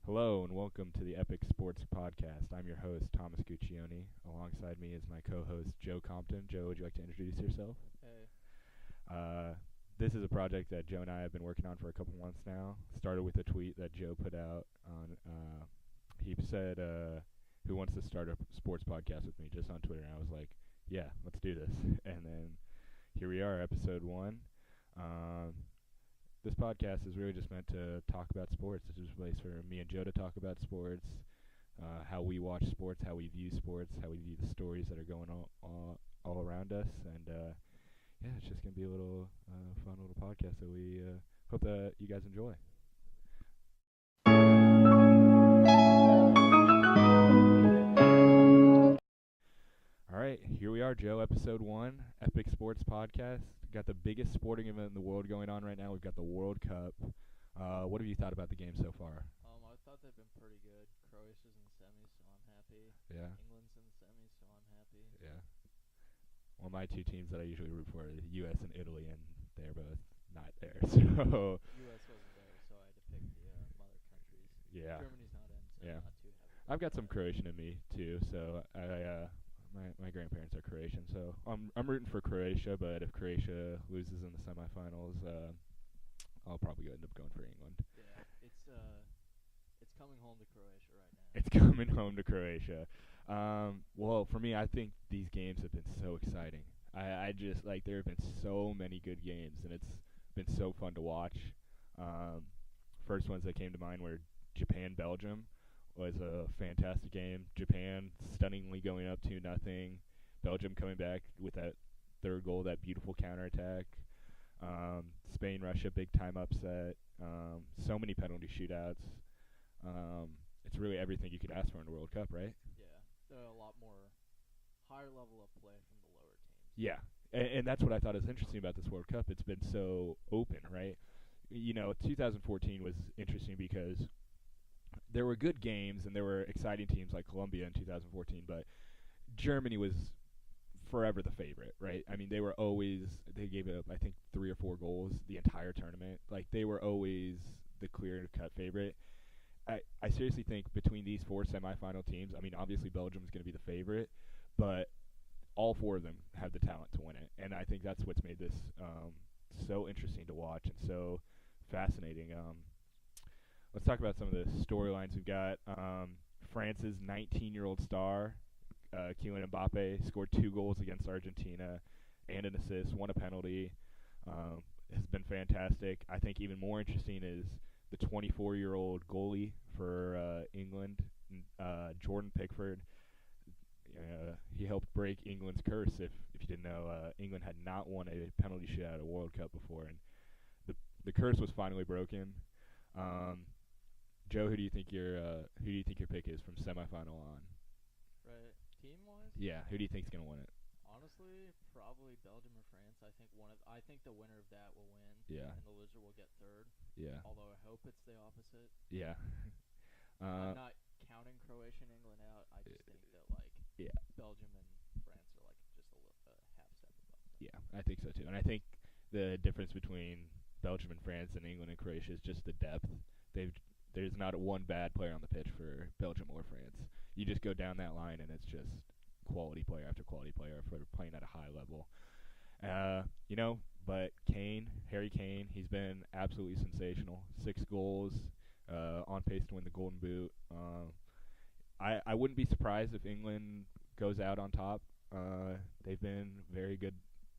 Hello and welcome to the Epic Sports Podcast. I'm your host, Thomas Guccione. Alongside me is my co-host, Joe Compton. Joe, would you like to introduce yourself? Hey. Uh, this is a project that Joe and I have been working on for a couple months now. Started with a tweet that Joe put out on, he said, who wants to start a sports podcast with me, just on Twitter. And I was like, yeah, let's do this. And then here we are, episode 1. Um, this podcast is really just meant to talk about sports. It's just a place for me and Joe to talk about sports, how we watch sports, how we view sports, how we view the stories that are going all around us. And yeah, it's just going to be a little fun little podcast that we hope that you guys enjoy. All right, here we are, Joe, episode 1, Epic Sports Podcast. Got the biggest sporting event in the world going on right now. We've got the World Cup. What have you thought about the game so far? I thought they've been pretty good. Croatia's in the semis, so I'm happy. Yeah. England's in the semis, so I'm happy. Yeah. Well, my two teams that I usually root for are the U.S. and Italy, and they're both not there. So U.S. wasn't there, so I had to pick the mother countries. yeah, Germany's not in, so yeah. I'm not too happy. I've got some Croatian in me too. So my grandparents are Croatian, so I'm rooting for Croatia. But if Croatia loses in the semifinals, I'll probably end up going for England. Yeah, it's coming home to Croatia right now. It's coming home to Croatia. Well, for me, I think these games have been so exciting. I just like there have been so many good games, and it's been so fun to watch. First ones that came to mind were Japan-Belgium was a fantastic game. Japan stunningly going up 2-0. Belgium coming back with that third goal, that beautiful counterattack. Spain-Russia, big time upset. So many penalty shootouts. It's really everything you could ask for in the World Cup, right? Yeah, a lot more higher level of play from the lower teams. Yeah, and that's what I thought is interesting about this World Cup. It's been so open, right? 2014 was interesting because there were good games and there were exciting teams like Colombia in 2014, but Germany was forever the favorite, right? I mean, they gave up, I think, 3 or 4 goals the entire tournament. Like, they were always the clear-cut favorite. I seriously think between these 4 semifinal teams, I mean, obviously Belgium's going to be the favorite, but all 4 of them have the talent to win it. And I think that's what's made this so interesting to watch and so fascinating. Let's talk about some of the storylines we've got. France's 19-year-old star, Kylian Mbappe, scored 2 goals against Argentina and an assist, 1 a penalty. Has been fantastic. I think even more interesting is the 24-year-old goalie for England, Jordan Pickford. He helped break England's curse. If you didn't know, England had not won a penalty shootout at a World Cup before, and the curse was finally broken. Joe, who do you think your pick is from semifinal on? Right, team-wise? Yeah, who do you think's gonna win it? Honestly, probably Belgium or France. I think the winner of that will win. Yeah. And the loser will get third. Yeah. Although I hope it's the opposite. Yeah. I'm not counting Croatia and England out. I just think that yeah. Belgium and France are just a half step above them. Yeah, I think so too. And I think the difference between Belgium and France and England and Croatia is just the depth. There's not one bad player on the pitch for Belgium or France. You just go down that line and it's just quality player after quality player for playing at a high level. But Harry Kane, he's been absolutely sensational. 6 goals, on pace to win the Golden Boot. I wouldn't be surprised if England goes out on top. They've been very good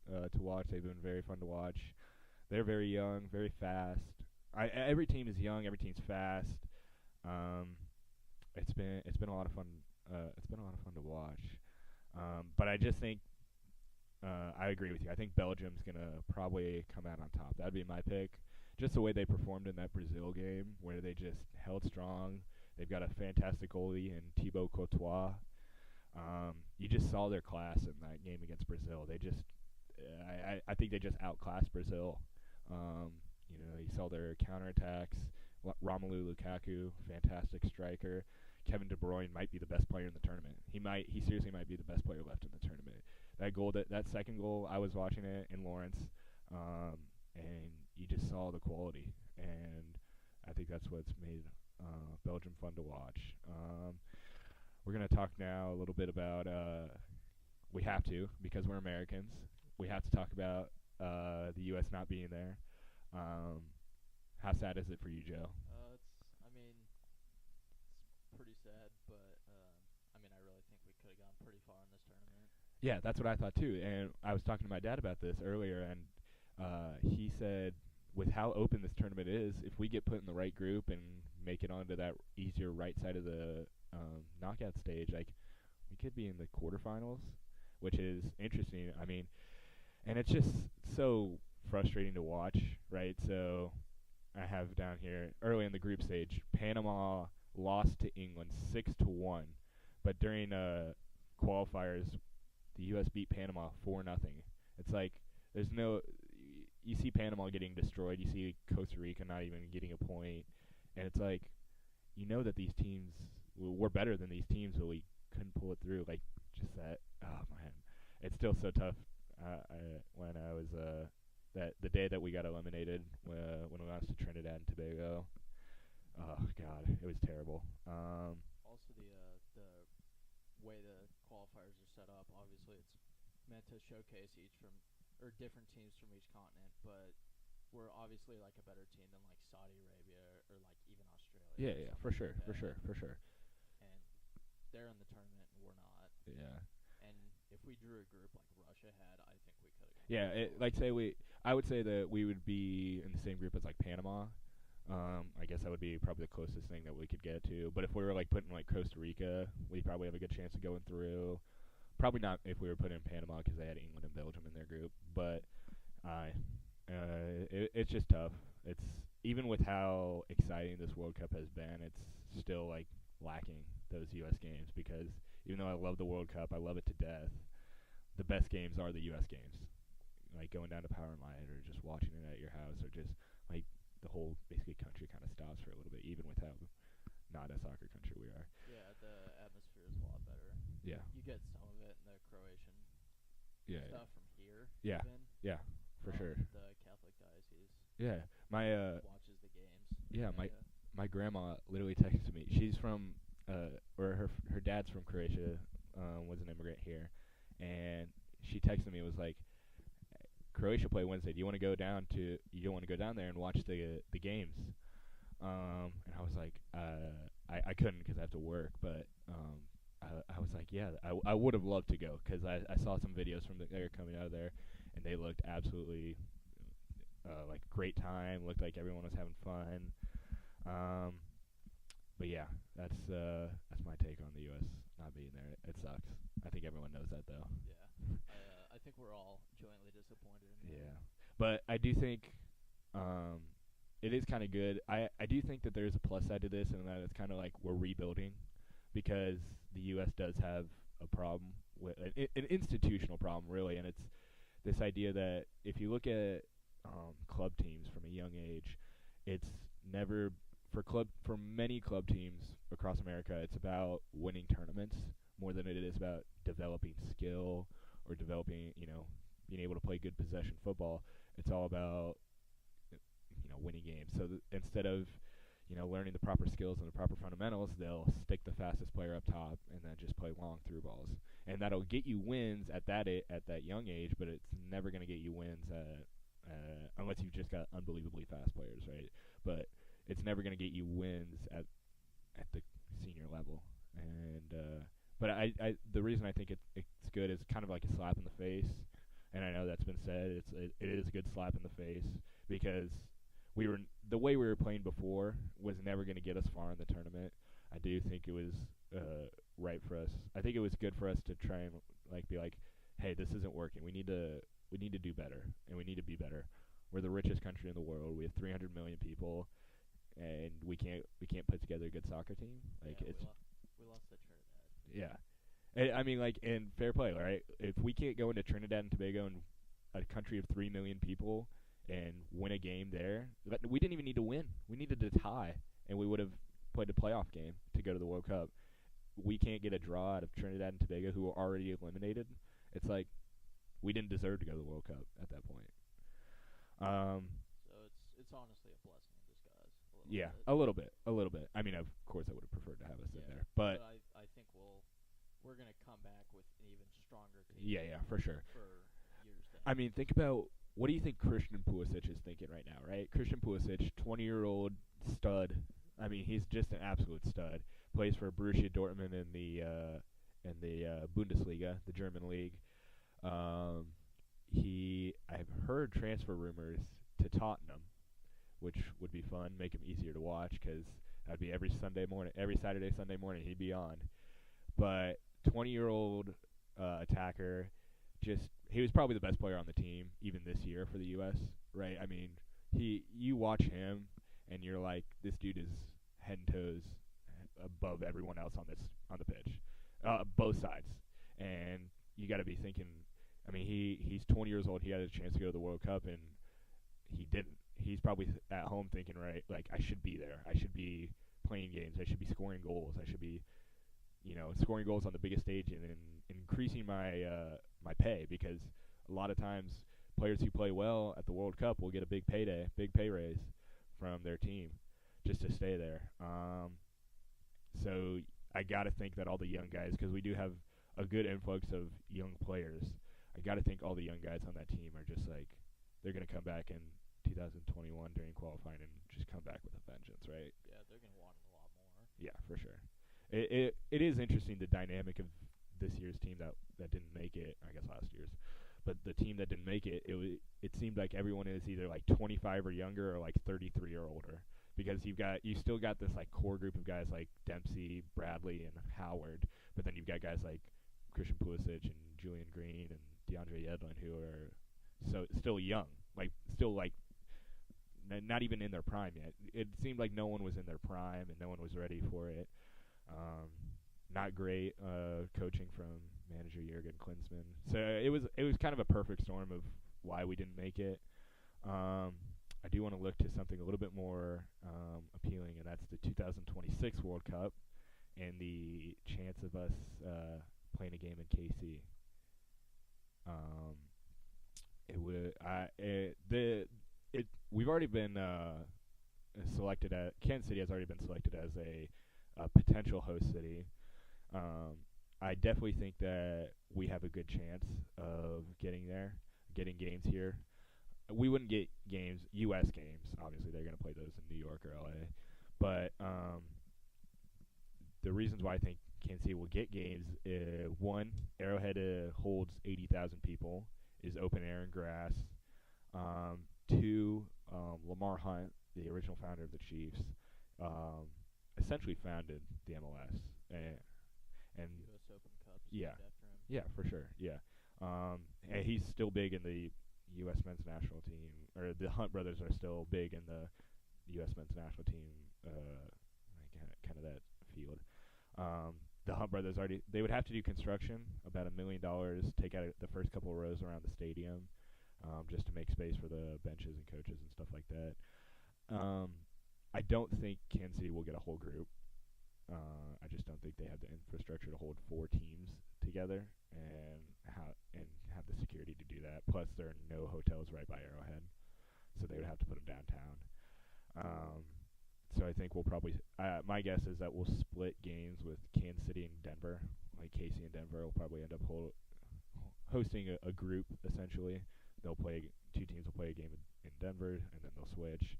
to watch. They've been very fun to watch. They're very young, very fast. Every team is young. Every team's fast. It's been a lot of fun. It's been a lot of fun to watch. But I just think I agree with you. I think Belgium's gonna probably come out on top. That'd be my pick. Just the way they performed in that Brazil game, where they just held strong. They've got a fantastic goalie in Thibaut Courtois. You just saw their class in that game against Brazil. They just, I think they just outclassed Brazil. You saw their counterattacks. Romelu Lukaku, fantastic striker. Kevin De Bruyne might be the best player in the tournament. He seriously might be the best player left in the tournament. That second goal, I was watching it in Lawrence, and you just saw the quality. And I think that's what's made Belgium fun to watch. We're gonna talk now a little bit about. We have to because we're Americans. We have to talk about the U.S. not being there. Um, how sad is it for you, Joe? I mean, it's pretty sad, but I mean, I really think we could have gone pretty far in this tournament. Yeah, that's what I thought too. And I was talking to my dad about this earlier, and he said, with how open this tournament is, if we get put in the right group and make it onto that easier right side of the knockout stage, like we could be in the quarterfinals, which is interesting. I mean, and it's just so frustrating to watch, right? So I have down here early in the group stage, Panama lost to England 6-1, but during qualifiers, the U.S. beat Panama 4-0. It's like there's no. You see Panama getting destroyed. You see Costa Rica not even getting a point, and it's like you know that these teams we're better than these teams, but we couldn't pull it through. Like just that. Oh man, it's still so tough. When I was that the day that we got eliminated when we lost to Trinidad and Tobago. Oh God, it was terrible. Also, the way the qualifiers are set up, obviously, it's meant to showcase each from or different teams from each continent, but we're obviously like a better team than like Saudi Arabia or like even Australia. Yeah, or yeah, for something sure, like for that. sure, for sure. And they're in the tournament and we're not. Yeah. And if we drew a group like Russia had, I think we could have gone. Yeah, like say I would say that we would be in the same group as like Panama. I guess that would be probably the closest thing that we could get to. But if we were like putting like Costa Rica, we probably have a good chance of going through. Probably not if we were putting in Panama because they had England and Belgium in their group. But it's just tough. It's even with how exciting this World Cup has been, it's still like lacking those U.S. games because even though I love the World Cup, I love it to death. The best games are the U.S. games, like going down to Power and Light or just watching it at your house or just like the whole basically country kind of stops for a little bit, even with how not a soccer country we are. Yeah, the atmosphere is a lot better. Yeah. You get some of it in the Croatian Yeah. stuff from here. Yeah. Even Yeah. For sure. The Catholic diocese Yeah. My watches the games. yeah, my grandma literally texted me. She's from or her dad's from Croatia, was an immigrant here, and she texted me. It was like Croatia play Wednesday. Do you want to go down to? You don't want to go down there and watch the games? And I was like, I couldn't because I have to work. But I was like, yeah, I would have loved to go because I saw some videos from there coming out of there, and they looked absolutely like great time. Looked like everyone was having fun. But yeah, that's my take on the U.S. not being there. It sucks. I think everyone knows that though. Yeah. I think we're all jointly disappointed in that. Yeah, but I do think it is kind of good. I do think that there's a plus side to this, and that it's kind of like we're rebuilding because the U.S. does have a problem with an institutional problem, really, and it's this idea that if you look at club teams from a young age, it's never for many club teams across America, it's about winning tournaments more than it is about developing skill or developing, being able to play good possession football. It's all about winning games. So instead of learning the proper skills and the proper fundamentals, they'll stick the fastest player up top and then just play long through balls, and that'll get you wins at that young age. But it's never going to get you wins unless you've just got unbelievably fast players, right? But it's never going to get you wins at the senior level. And but the reason I think it's good is kind of like a slap in the face, and I know that's been said. It is a good slap in the face because the way we were playing before was never going to get us far in the tournament. I do think it was right for us. I think it was good for us to try and be like, hey, this isn't working. We need to do better, and we need to be better. We're the richest country in the world. We have 300 million people, and we can't put together a good soccer team. Like yeah, it's we lost to Trinidad. yeah. And, I mean, like, in fair play, right? If we can't go into Trinidad and Tobago and a country of 3 million people and win a game there, we didn't even need to win. We needed to tie, and we would have played a playoff game to go to the World Cup. We can't get a draw out of Trinidad and Tobago, who are already eliminated. It's like we didn't deserve to go to the World Cup at that point. So it's honestly a blessing in disguise. A little bit. I mean, of course, I mean, think about what do you think Christian Pulisic is thinking right now, right? Christian Pulisic, 20-year-old stud. I mean, he's just an absolute stud. Plays for Borussia Dortmund in the Bundesliga, the German league. Um, I've heard transfer rumors to Tottenham, which would be fun, make him easier to watch because that'd be every Sunday morning, every Saturday, Sunday morning he'd be on. But 20-year-old attacker, just he was probably the best player on the team even this year for the U.S. Right? I mean, you watch him and you're like, this dude is head and toes above everyone else on the pitch, both sides. And you got to be thinking. I mean, he's 20 years old. He had a chance to go to the World Cup and he didn't. He's probably at home thinking, right, like I should be there. I should be playing games. I should be scoring goals. I should be scoring goals on the biggest stage and increasing my pay because a lot of times players who play well at the World Cup will get a big pay raise from their team just to stay there. So I got to think that all the young guys, because we do have a good influx of young players, I got to think all the young guys on that team are just like they're going to come back in 2021 during qualifying and just come back with a vengeance, right? Yeah, they're going to want it a lot more. Yeah, for sure. It is interesting the dynamic of this year's team that didn't make it. I guess last year's, but the team that didn't make it, it seemed like everyone is either like 25 or younger or like 33 or older. Because you still got this like core group of guys like Dempsey, Bradley, and Howard, but then you've got guys like Christian Pulisic and Julian Green and DeAndre Yedlin who are still young, like still like not even in their prime yet. It seemed like no one was in their prime and no one was ready for it. Not great coaching from manager Jurgen Klinsmann. So it was kind of a perfect storm of why we didn't make it. I do want to look to something a little bit more appealing, and that's the 2026 World Cup and the chance of us playing a game in KC. We've already been selected at Kansas City has already been selected as a potential host city. I definitely think that we have a good chance of getting games here. We wouldn't get U.S. games. Obviously, they're going to play those in New York or L.A. But the reasons why I think Kansas City will get games, one, Arrowhead holds 80,000 people, is open air and grass. Two, Lamar Hunt, the original founder of the Chiefs, essentially founded the MLS. And U.S. Open Cup. Yeah. After him. Yeah, for sure. Yeah. And he's still big in the U.S. men's national team, or the Hunt brothers are still big in the U.S. men's national team, kind of that field. The Hunt brothers they would have to do construction, about $1 million, take out the first couple of rows around the stadium, just to make space for the benches and coaches and stuff like that. I don't think Kansas City will get a whole group. I just don't think they have the infrastructure to hold 4 teams together and have the security to do that. Plus, there are no hotels right by Arrowhead, so they would have to put them downtown. So I think we'll probably my guess is that we'll split games with Kansas City and Denver. Like KC and Denver will probably end up hosting a group essentially. Two teams will play a game in Denver, and then they'll switch.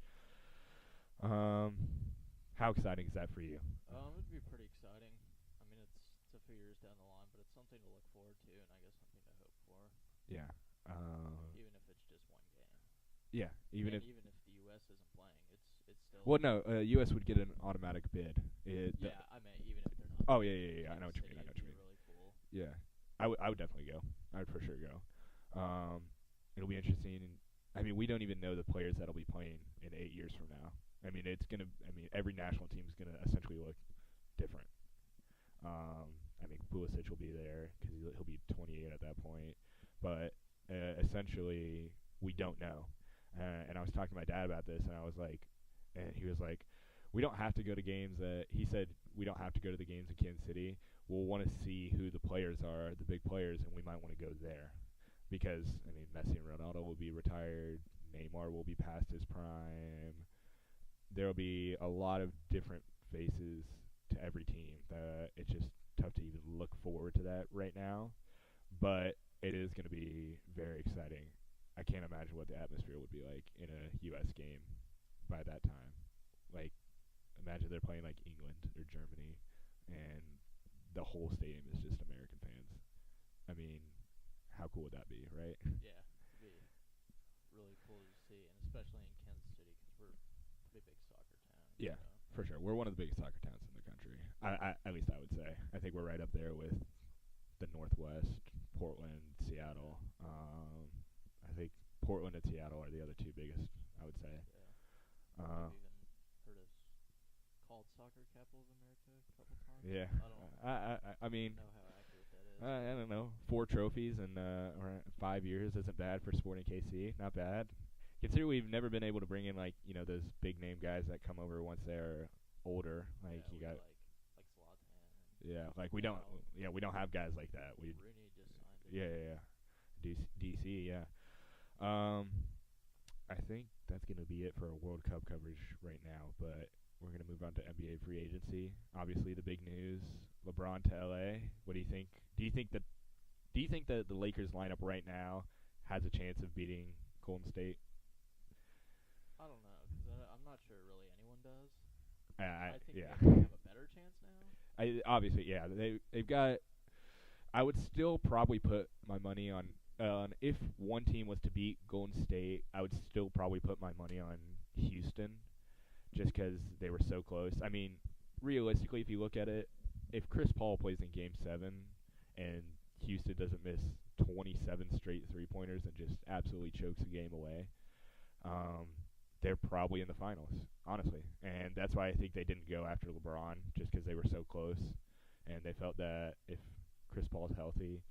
How exciting is that for you? It would be pretty exciting. I mean, it's a few years down the line, but it's something to look forward to, and I guess something to hope for. Yeah. Even if it's just one game. Yeah. Even if the U.S. isn't playing, it's still. Well, no. U.S. would get an automatic bid. I mean, even if they're not. Oh yeah. I know what you mean. Really cool. Yeah. I would definitely go. I would for sure go. It'll be interesting. I mean, we don't even know the players that'll be playing in 8 years from now. I mean, every national team is gonna essentially look different. I mean, Pulisic will be there because he'll be 28 at that point. But essentially, we don't know. And I was talking to my dad about this, and he was like, we don't have to go to games. He said we don't have to go to the games in Kansas City. We'll want to see who the players are, the big players, and we might want to go there. Because, I mean, Messi and Ronaldo will be retired. Neymar will be past his prime. There will be a lot of different faces to every team. It's just tough to even look forward to that right now. But it is going to be very exciting. I can't imagine what the atmosphere would be like in a U.S. game by that time. Like, imagine they're playing like England or Germany, and the whole stadium is just American fans. I mean, how cool would that be, right? Yeah, it'd be really cool to see, and especially in Kansas City because we're a pretty big soccer town. Yeah, So. for sure. We're one of the biggest soccer towns in the country. At least I would say. I think we're right up there with the Northwest, Portland, Seattle. I think Portland and Seattle are the other two biggest, I would say. Yeah. Uh, I've even heard us called soccer capital of America a couple times. yeah. I don't I mean, know how accurate that is. I don't know. 4 trophies in 5 years isn't bad for Sporting KC. Not bad. Consider we've never been able to bring in like those big name guys that come over once they're older. Like yeah, you got like Zlatan. yeah. Like we don't we don't have guys like that. We Rooney just signed. yeah. DC yeah. I think that's gonna be it for our World Cup coverage right now. But we're gonna move on to NBA free agency. Obviously the big news: LeBron to LA. What do you think? Do you think that the Lakers lineup right now has a chance of beating Golden State? I don't know because I'm not sure really anyone does. I I think yeah. they have a better chance now. Obviously yeah. They've got. I would still probably put my money on. If one team was to beat Golden State, I would still probably put my money on Houston, just because they were so close. I mean, realistically, if you look at it, if Chris Paul plays in Game 7 and Houston doesn't miss 27 straight three-pointers and just absolutely chokes the game away, they're probably in the finals, honestly. And that's why I think they didn't go after LeBron, just because they were so close, and they felt that if Chris Paul's healthy,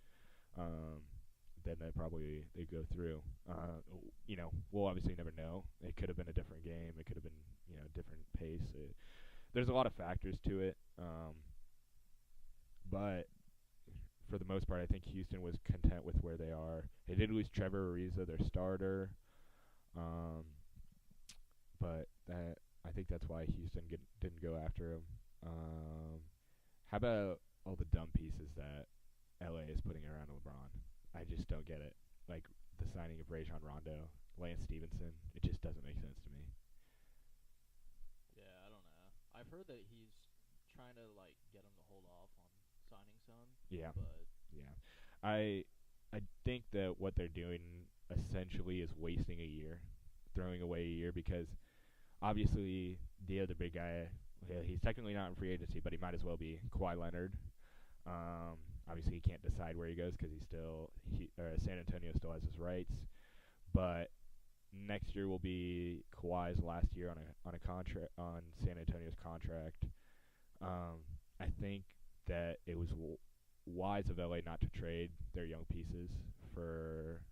then they go through. We'll obviously never know. It could have been a different game. It could have been different pace. There's a lot of factors to it, but for the most part, I think Houston was content with where they are. They did lose Trevor Ariza, their starter, but I think that's why Houston didn't go after him. How about all the dumb pieces that LA is putting around LeBron? I just don't get it. Like the signing of Rajon Rondo, Lance Stevenson, it just doesn't make sense to me. Yeah, I don't know. I've heard that he's trying to get him to hold off on signing some. Yeah. But Yeah. I think that what they're doing essentially is wasting a year, throwing away a year, because obviously the other big guy, he's technically not in free agency, but he might as well be, Kawhi Leonard. Obviously, he can't decide where he goes because San Antonio still has his rights. But next year will be Kawhi's last year on a contract on San Antonio's contract. I think that it was wise of LA not to trade their young pieces for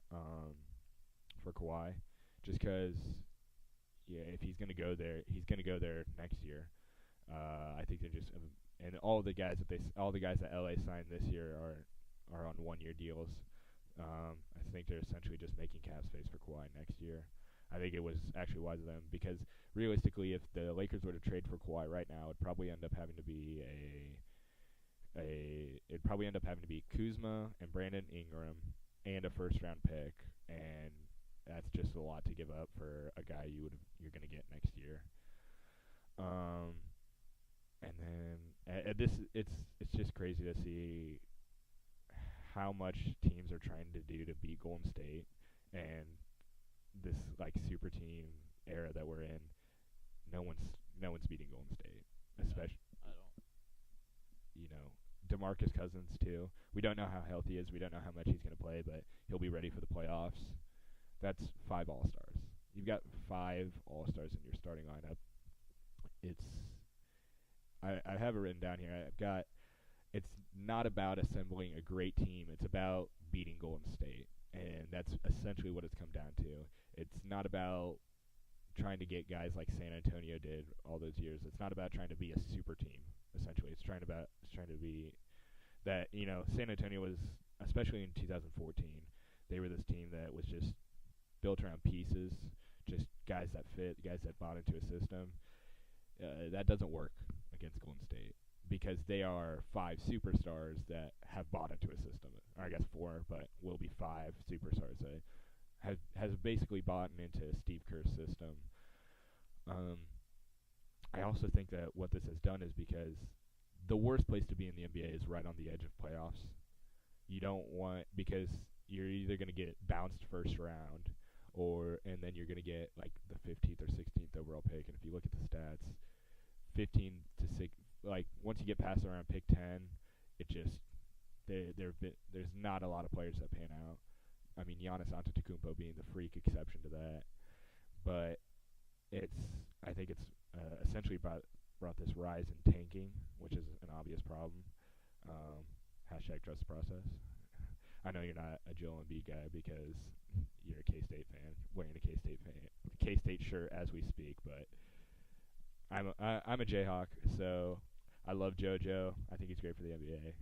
Kawhi, just because if he's gonna go there, he's gonna go there next year. I think they're just and all the guys that LA signed this year are on 1-year deals. I think they're essentially just making cap space for Kawhi next year. I think it was actually wise of them because realistically, if the Lakers were to trade for Kawhi right now, it'd probably end up having to be Kuzma and Brandon Ingram and a first-round pick, and that's just a lot to give up for a guy you're going to get next year. And then it's just crazy to see how much teams are trying to do to beat Golden State, and this super team era that we're in, no one's beating Golden State, especially I don't. DeMarcus Cousins too. We don't know how healthy he is. We don't know how much he's going to play, but he'll be ready for the playoffs. That's 5 All-Stars. You've got 5 All-Stars in your starting lineup. I have it written down here. It's not about assembling a great team. It's about beating Golden State, and that's essentially what it's come down to. It's not about trying to get guys like San Antonio did all those years. It's not about trying to be a super team. Essentially, it's trying to be that. San Antonio was, especially in 2014, they were this team that was just built around pieces, just guys that fit, guys that bought into a system. That doesn't work against Golden State because they are 5 superstars that have bought into a system. Or I guess 4, but will be 5 superstars that has basically bought into Steve Kerr's system. Um, I also think that what this has done is because the worst place to be in the NBA is right on the edge of playoffs. You don't want because you're either going to get bounced first round or and then you're going to get like the 15th or 16th overall pick. And if you look at the stats, 15 to 6, like once you get past around pick 10, it just there's not a lot of players that pan out. I mean, Giannis Antetokounmpo being the freak exception to that, but it's I think it's essentially brought this rise in tanking, which is an obvious problem. Hashtag trust the process. I know you're not a Joel Embiid guy because you're a K-State fan, wearing a K-State shirt as we speak. But I'm a Jayhawk, so I love JoJo. I think he's great for the NBA.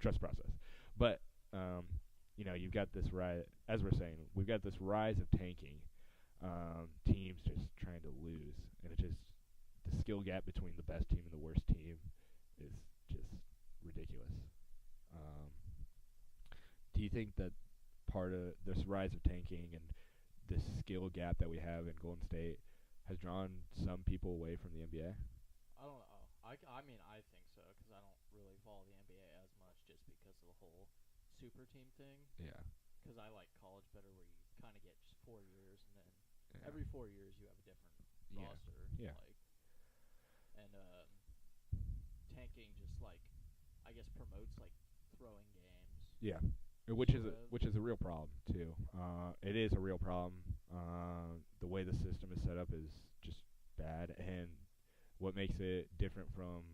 Trust process, but you've got this rise. As we're saying, we've got this rise of tanking. Teams just trying to lose, and it just the skill gap between the best team and the worst team is just ridiculous. Um, do you think that part of this rise of tanking and this skill gap that we have in Golden State has drawn some people away from the NBA? I don't know. I mean, I think so because I don't really follow the NBA as much just because of the whole super team thing. Yeah. Because I like college better, where you kind of get just 4 years, and then Yeah. every 4 years you have a different roster. Yeah. And tanking just I guess promotes throwing games. Yeah. Which is a real problem too. It is a real problem. The way the system is set up is just bad, and what makes it different from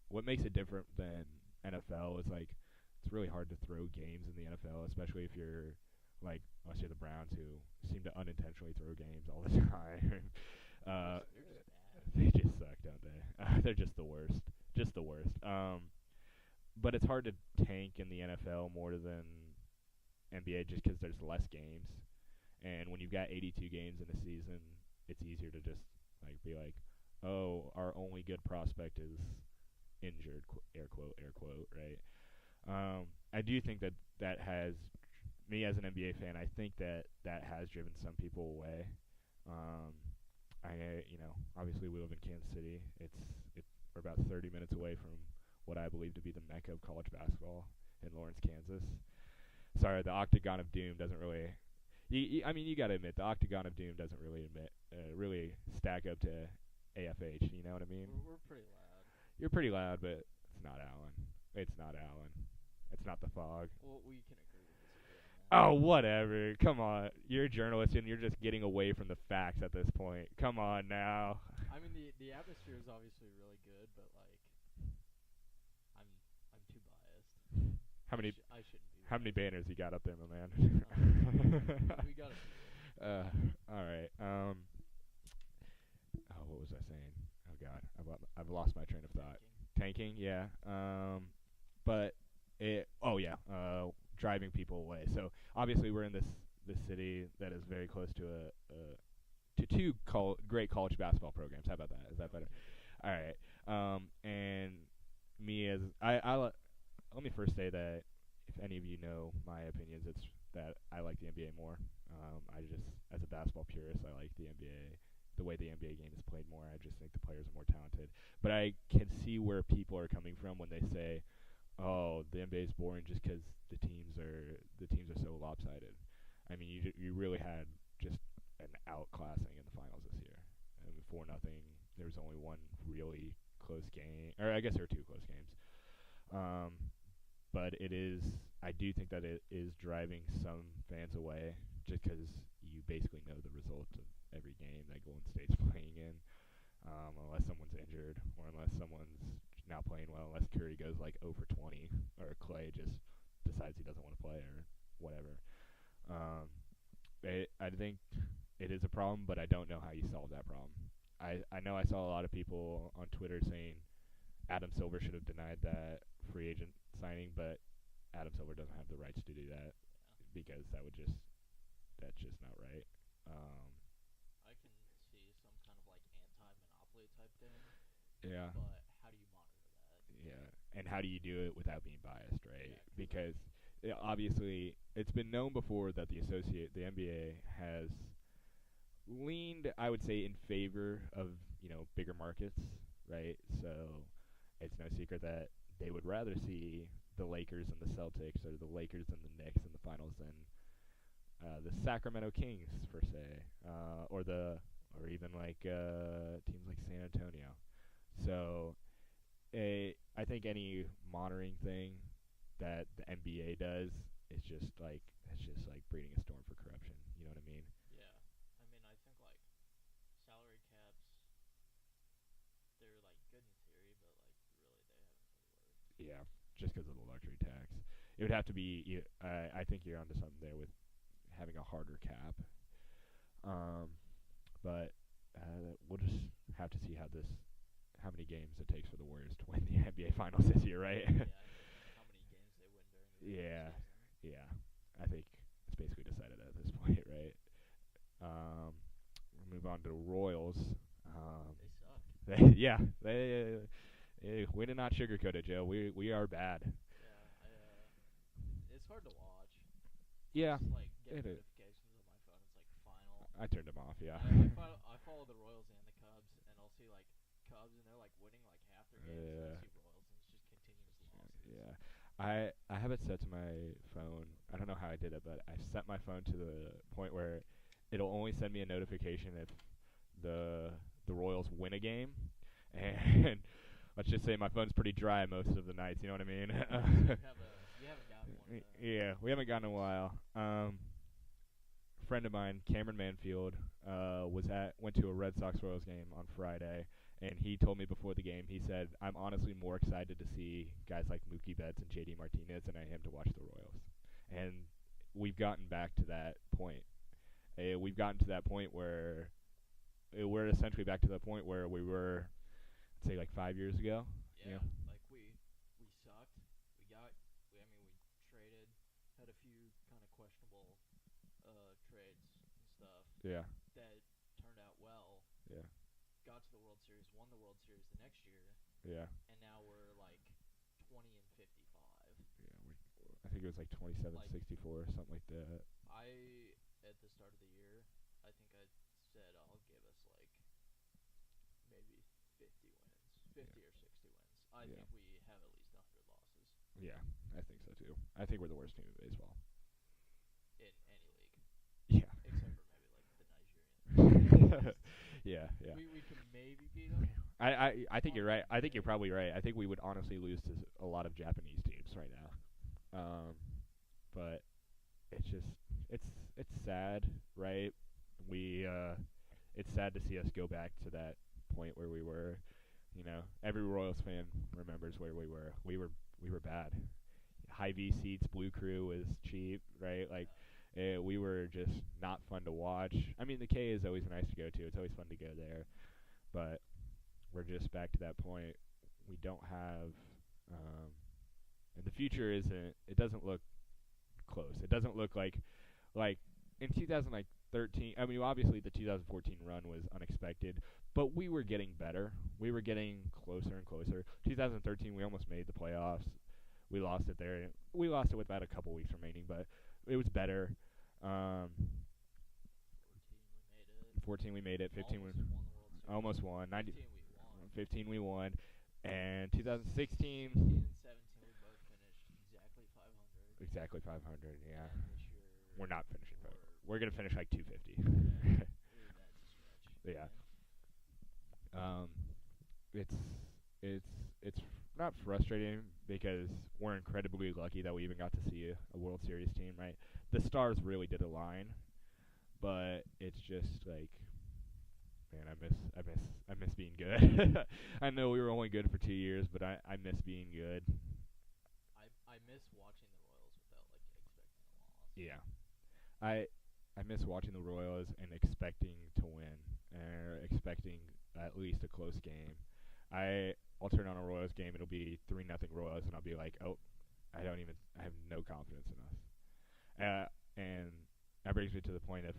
what makes it different than NFL is it's really hard to throw games in the NFL, especially if you're like let's say the Browns, who seem to unintentionally throw games all the time. They just suck, don't they? They're just the worst. Just the worst. But it's hard to tank in the NFL more than NBA just because there's less games. And when you've got 82 games in a season, it's easier to just be like, oh, our only good prospect is injured, air quote, right? I do think that has, me as an NBA fan, I think that has driven some people away. Obviously we live in Kansas City. We're about 30 minutes away from what I believe to be the mecca of college basketball in Lawrence, Kansas. Sorry, the Octagon of Doom doesn't really. You got to admit the Octagon of Doom doesn't really stack up to AFH. You know what I mean? We're pretty loud. You're pretty loud, but it's not Allen. It's not Allen. It's not the Fog. Well, we can agree to disagree on that. Oh, whatever. Come on. You're a journalist, and you're just getting away from the facts at this point. Come on now. I mean, the atmosphere is obviously really good, but I'm too biased. How many? I shouldn't be. How many banners you got up there, my man? We got a few. All right. What was I saying? Oh God, I've lost my train of thought. Tanking, yeah. But driving people away. So obviously we're in this city that is very close to to two great college basketball programs. How about that? Is that better? All right. And me as let me first say that if any of you know my opinions, it's that I like the NBA more. I just, as a basketball purist, I like the NBA, the way the NBA game is played more. I just think the players are more talented. But I can see where people are coming from when they say, "Oh, the NBA is boring just because the teams are so lopsided." I mean, you really had just an outclassing in the finals this year. 4-0. There was only one really close game, or I guess there were two close games. But I do think that it is driving some fans away just because you basically know the result of every game that Golden State's playing in, unless someone's injured or unless someone's not playing well, unless Curry goes 0 for 20 or Clay just decides he doesn't want to play or whatever. I think it is a problem, but I don't know how you solve that problem. I know I saw a lot of people on Twitter saying Adam Silver should have denied that free agent signing, but Adam Silver doesn't have the rights to do that because that's just not right. I can see some kind of anti-monopoly type thing. Yeah. But how do you monitor that? Yeah. And how do you do it without being biased, right? Yeah, because obviously it's been known before that the NBA has leaned, I would say, in favor of bigger markets, right? So it's no secret that they would rather see the Lakers and the Celtics, or the Lakers and the Knicks in the finals than the Sacramento Kings per se, or even like teams like San Antonio. So I think any monitoring thing that the NBA does is just like breeding a storm for corruption. You know what I mean? Yeah. I mean, I think like salary caps, they're like good in theory, but like really they haven't really worked. Yeah, just because of the luxury tax. It would have to be. I think you're onto something there with having a harder cap. Um, but we'll just have to see how many games it takes for the Warriors to win the NBA Finals this year, right? Yeah, and how many games they win during the Yeah, season. yeah. I think it's basically decided at this point, right? We'll move on to the Royals. They suck. We did not sugarcoat it, Joe. We are bad. Yeah, it's hard to watch. Yeah, Just, like it getting is. notifications on my phone. It's like final. I turned them off. Yeah. I follow the Royals and the Cubs, and I'll see like Cubs, and they're like winning like half their games, and I see Royals, and it's just continuous losses. Yeah. I have it set to my phone. I don't know how I did it, but I set my phone to the point where it'll only send me a notification if the Royals win a game, and let's just say my phone's pretty dry most of the nights. You know what I mean? You haven't gotten one. Yeah, we haven't gotten in a while. Friend of mine, Cameron Manfield, went to a Red Sox Royals game on Friday, and he told me before the game, he said, "I'm honestly more excited to see guys like Mookie Betts and JD Martinez than I am to watch the Royals." And we've gotten back to that point. We've gotten to that point where we're essentially back to the point where we were, let's say, like 5 years ago. Yeah, Yeah. like we sucked. We traded, had a few kind of questionable trades and stuff Yeah. that turned out well. Yeah. Got to the World Series, won the World Series the next year, Yeah. and now we're like 20 and 55. Yeah. I think it was like 27-64 or something like that. At the start of the year, I think I said I'll give us like maybe 50 wins, 50 or 60 wins. I think we have at least 100 losses. Yeah, I think so too. I think we're the worst team in baseball. In any league. Yeah. Except for maybe like the Nigerian. Yeah. We can maybe beat them. I think you're right. I think you're probably right. I think we would honestly lose to a lot of Japanese teams right now. But it's just it's sad, right? It's sad to see us go back to that point where we were. Every Royals fan remembers where we were. We were bad. High V seats, Blue Crew was cheap, right? Like we were just not fun to watch. I mean, the K is always nice to go to. It's always fun to go there, but we're just back to that point. We don't have, and the future isn't. It doesn't look close. It doesn't look like in 2013. I mean, obviously the 2014 run was unexpected, but we were getting better. We were getting closer and closer. 2013, we almost made the playoffs. We lost it there. We lost it with about a couple weeks remaining, but it was better. 14 we made it. 15 we almost won. 15 we won. And 2016. 16 and 17 we both finished exactly 500. Exactly 500. Yeah. And this year we're not finishing. We're gonna finish like 250. Yeah, that's a stretch. Yeah. It's not frustrating because we're incredibly lucky that we even got to see a World Series team, right? The stars really did align, but it's just like, man, I miss being good. I know we were only good for 2 years, but I miss being good. I miss watching the Royals without like expecting a loss. Yeah. I miss watching the Royals and expecting to win, or expecting at least a close game. I'll turn on a Royals game, it'll be 3-0 Royals, and I'll be like, oh, I have no confidence in us. And that brings me to the point of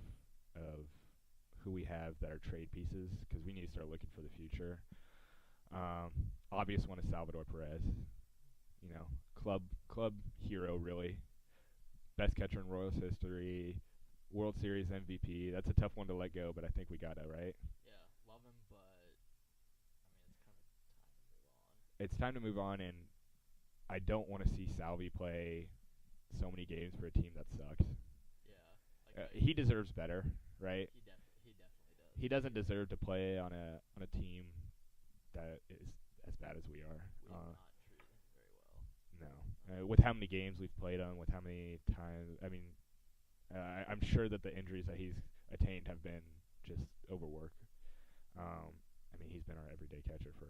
who we have that are trade pieces, because we need to start looking for the future. Obvious one is Salvador Perez. Club hero, really. best catcher in Royals history, World Series MVP. That's a tough one to let go, but I think we got it right. Yeah, love him, but I mean It's time to move on, and I don't want to see Salvi play so many games for a team that sucks. it's kind of move on. Yeah, He deserves better, right? he definitely does. He doesn't deserve to play on a team that is as bad as we are. We have not treated him very well. No, with how many games we've played on, with how many times. I mean, I'm sure that the injuries that he's attained have been just overwork. I mean, he's been our everyday catcher for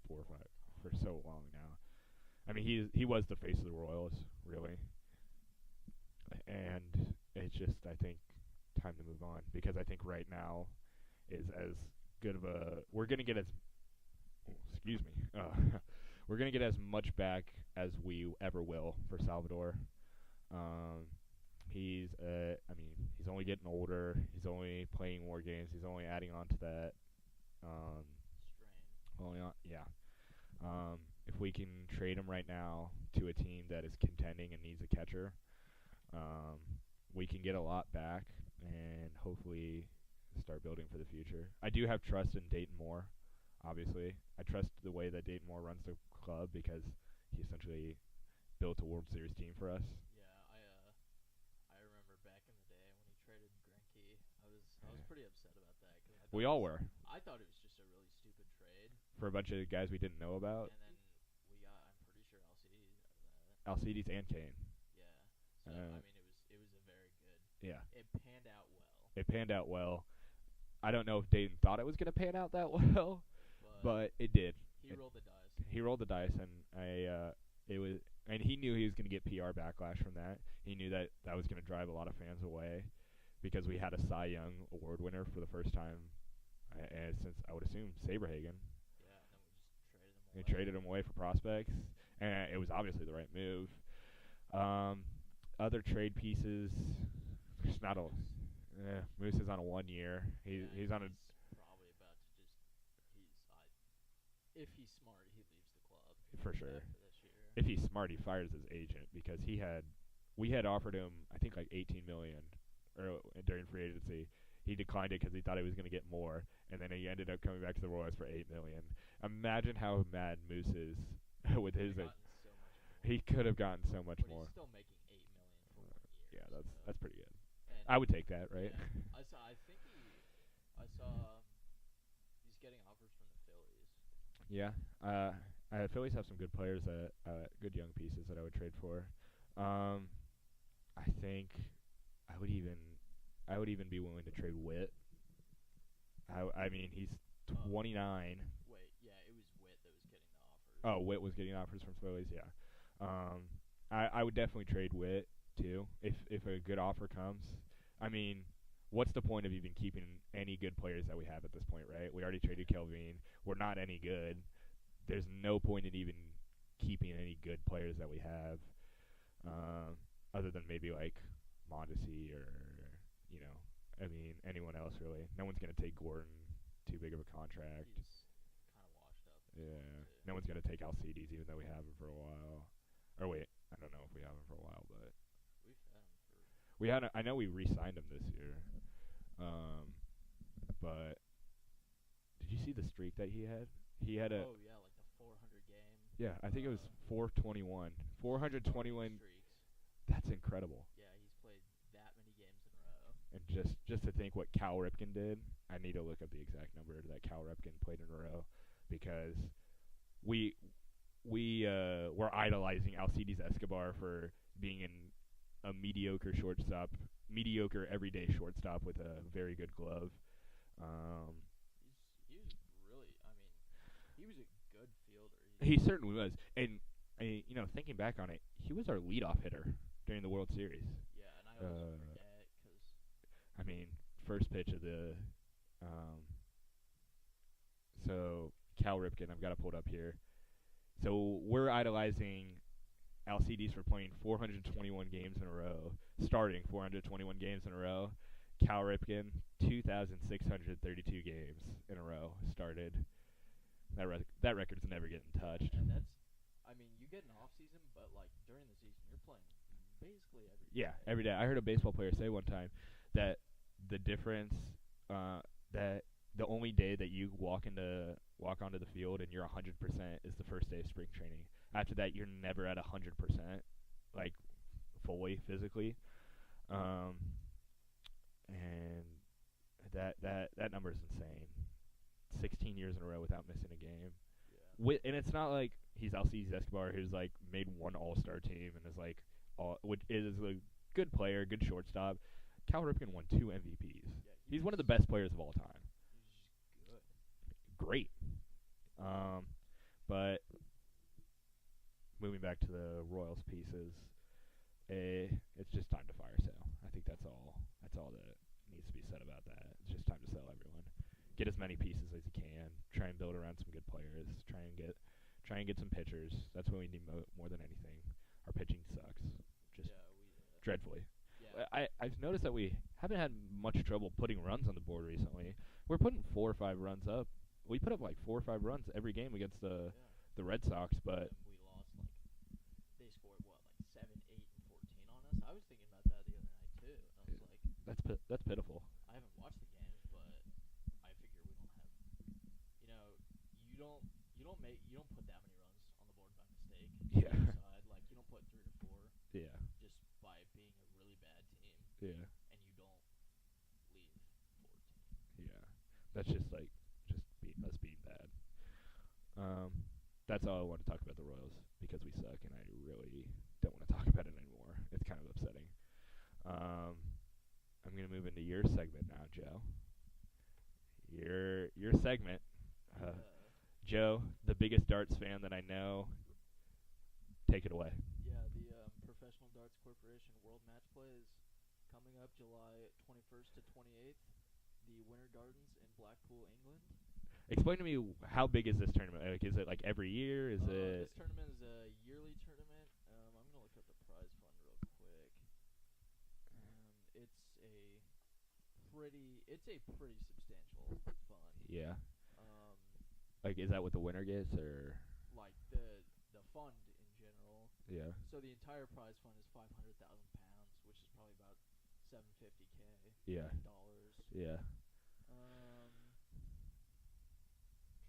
4 or 5 for so long now. I mean, he was the face of the Royals, really, and it's just I think time to move on because I think right now is as good of a we're gonna get as excuse me we're gonna get as much back as we ever will for Salvador. Um, I mean, he's only getting older. He's only playing more games. He's only adding on to that. Um, Strain. only on, yeah. If we can trade him right now to a team that is contending and needs a catcher, we can get a lot back and hopefully start building for the future. I do have trust in Dayton Moore, obviously. I trust the way that Dayton Moore runs the club because he essentially built a World Series team for us. I remember back in the day when he traded Greinke. I was pretty upset about that because We all were. I thought it was just a really stupid trade. For a bunch of guys we didn't know about. And then we got, I'm pretty sure Alcides out of that. Alcides and Kane. Yeah. So I mean, it was a very good. Yeah. It panned out well. It panned out well. I don't know if Dayton thought it was going to pan out that well, but it did. He rolled the dice. He rolled the dice, and and he knew he was going to get PR backlash from that. He knew that was going to drive a lot of fans away because we had a Cy Young Award winner for the first time since I would assume Saberhagen. Yeah, and then we just traded him away. We traded him away for prospects, and it was obviously the right move. Other trade pieces, there's not a. Moose is on a 1 year. He's on a. Probably about to just. If he's smart, he leaves the club. For sure. After this year. If he's smart, he fires his agent because we had offered him I think like 18 million during free agency. He declined it because he thought he was going to get more, and then he ended up coming back to the Royals for 8 million. Imagine how mad Moose is with his. He could have gotten so much more. He's still making 8 million for 1 year. Yeah, that's pretty good. And I would take that, right? Yeah, I saw he's getting offers from the Phillies. Yeah. Phillies have some good players good young pieces that I would trade for. I think I would even be willing to trade Witt. I mean, he's 29. Wait, yeah, it was Witt that was getting the offers. Oh, Witt was getting offers from Phillies, yeah. I would definitely trade Witt too if a good offer comes. I mean, what's the point of even keeping any good players that we have at this point, right? We already traded Kelvin. We're not any good. There's no point in even keeping any good players that we have, other than maybe like Mondesi or I mean anyone else really. No one's gonna take Gordon, too big of a contract. He's kind of washed up. Yeah, no one's gonna take Alcides even though we have him for a while. Or wait, I don't know if we have him for a while, but we've had him for. We had. I know we re-signed him this year, but did you see the streak that he had? He had a. Oh yeah, like the 400 game. Yeah, I think it was 421. 421. Streaks. That's incredible. Yeah, he's played that many games in a row. And just to think what Cal Ripken did, I need to look up the exact number that Cal Ripken played in a row, because we were idolizing Alcides Escobar for being a mediocre shortstop, mediocre everyday shortstop with a very good glove. He was really, I mean, he was a good fielder. He certainly was, and thinking back on it, he was our leadoff hitter during the World Series. Yeah, and I always forget because. I mean, first pitch of the. So Cal Ripken, I've got to pull it up here. So we're idolizing Alcides for playing 421 games in a row, starting 421 games in a row. Cal Ripken, 2,632 games in a row started. That record's never getting touched. And that's, I mean, you get an off season, but like during the season, you're playing basically every Yeah, day. every day. I heard a baseball player say one time that the difference that the only day that you walk onto the field and you're 100% is the first day of spring training. After that, you're never at 100%, like fully physically. Um, and that number is insane. 16 years in a row without missing a game. Yeah. And it's not like he's Alcides Escobar, who's like made one All-Star team and is like which is a good player, good shortstop. Cal Ripken won 2 MVPs. Yeah, He's one of the best players of all time. He's just good. Great. But moving back to the Royals pieces, it's just time to fire sale. I think that's all. That's all that needs to be said about that. It's just time to sell everyone. Get as many pieces as you can. Try and build around some good players. Try and get some pitchers. That's what we need more than anything. Our pitching sucks, just dreadfully. Yeah. I've noticed that we haven't had much trouble putting runs on the board recently. We're putting 4 or 5 runs up. We put up like 4 or 5 runs every game against the Red Sox, but and we lost they scored what 7, 8, and 14 on us. I was thinking about that the other night too, and I was like, that's pitiful. I haven't watched the games, but I figure we don't have. You know, you don't put that many runs on the board by mistake. Yeah. Either side, like you don't put 3 to 4. Yeah. Just by being a really bad team. Yeah. And you don't leave 14. Yeah. That's just like us being bad. That's all I want to talk about the Royals because we suck, and I really don't want to talk about it anymore. It's kind of upsetting. I'm gonna move into your segment now, Joe. Your segment, Joe, the biggest darts fan that I know. Take it away. Yeah, the Professional Darts Corporation World Match Play is coming up July 21st to 28th. The Winter Gardens in Blackpool, England. Explain to me, how big is this tournament? Like, is it like every year? Is it? This tournament is a yearly tournament. I'm gonna look up the prize fund real quick. It's a pretty substantial fund. Yeah. Um, Like, is that what the winner gets, or? like the fund in general. Yeah. So the entire prize fund is £500,000, which is probably about $750K. Yeah. Dollars. Yeah.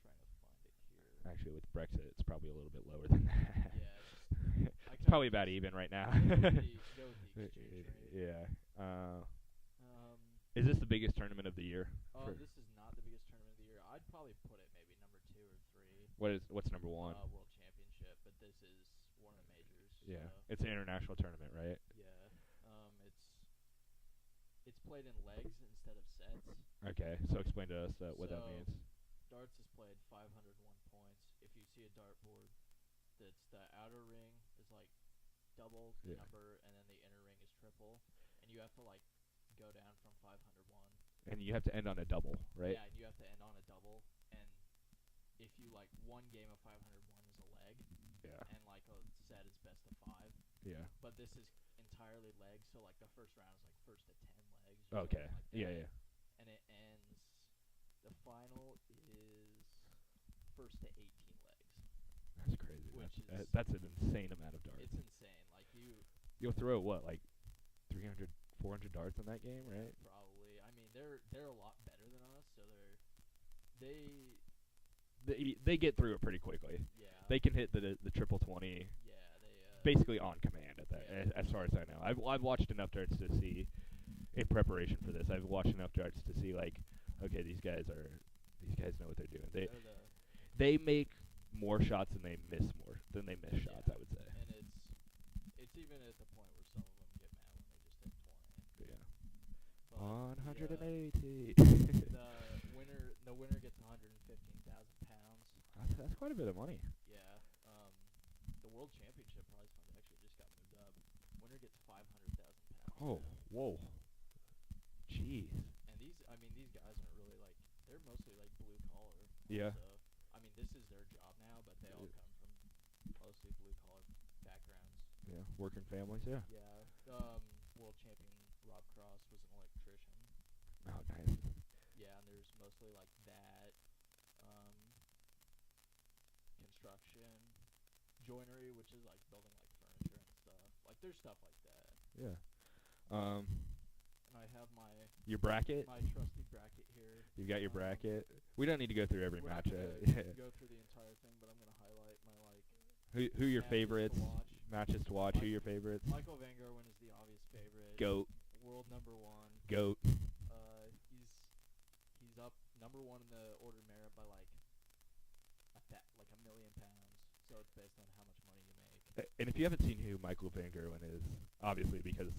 Trying to find it here. Actually, with Brexit, it's probably a little bit lower than that. Yeah, It's probably about even right now. Go with the exchange rate. Yeah. Is this the biggest tournament of the year? This is not the biggest tournament of the year. I'd probably put it maybe number 2 or 3. What's number 1? World Championship, but this is one of the majors. Yeah. So. It's an international tournament, right? Yeah. It's played in legs instead of sets. Okay. So explain to us what that means. Darts is played 501 points. If you see a dartboard, that's the outer ring is like double the number, and then the inner ring is triple, and you have to like go down from 501. And you have to end on a double, right? Yeah, and you have to end on a double, and if you like one game of 501 is a leg, and like a set is best of 5. Yeah. But this is entirely legs, so like the first round is like first to 10 legs. Okay. Like Yeah. And it ends. The final is first to 18 legs. That's crazy. That's an insane amount of darts. It's insane. Like you'll throw what, like 300, 400 darts in that game, right? Probably. I mean, they're a lot better than us, so they get through it pretty quickly. Yeah. They can hit the triple 20. Yeah, basically on command at that. As far as I know, I've watched enough darts to see in preparation for this. I've watched enough darts to see like, okay, these guys know what they're doing. They make more shots than they miss shots. I would say. And it's even at the point where some of them get mad when they just hit 20. Yeah. But 180. The winner gets £115,000. That's quite a bit of money. Yeah. The World Championship prize fund actually just got moved up. Winner gets £500,000. Oh, whoa. Jeez. And these guys aren't really like, they're mostly like blue collar. Yeah. So, I mean, this is their job now, but they all come from mostly blue collar backgrounds. Yeah, working families. Yeah. Yeah. World champion Rob Cross was an electrician. Oh, nice. Yeah, and there's mostly like that, construction, joinery, which is like building like furniture and stuff. Like there's stuff like that. Yeah. And I have Your bracket. my trusty bracket here. You got your bracket. We don't need to go through every We're not match. gonna go through the entire thing, but I'm gonna highlight my Who your matches to favorites? watch. Matches to watch. Who your favorites? Michael Van Gerwen is the obvious favorite. Goat. World number 1. Goat. He's up number 1 in the order of merit by like a million pounds. So it's based on how much money you make. And if you haven't seen who Michael Van Gerwen is, obviously because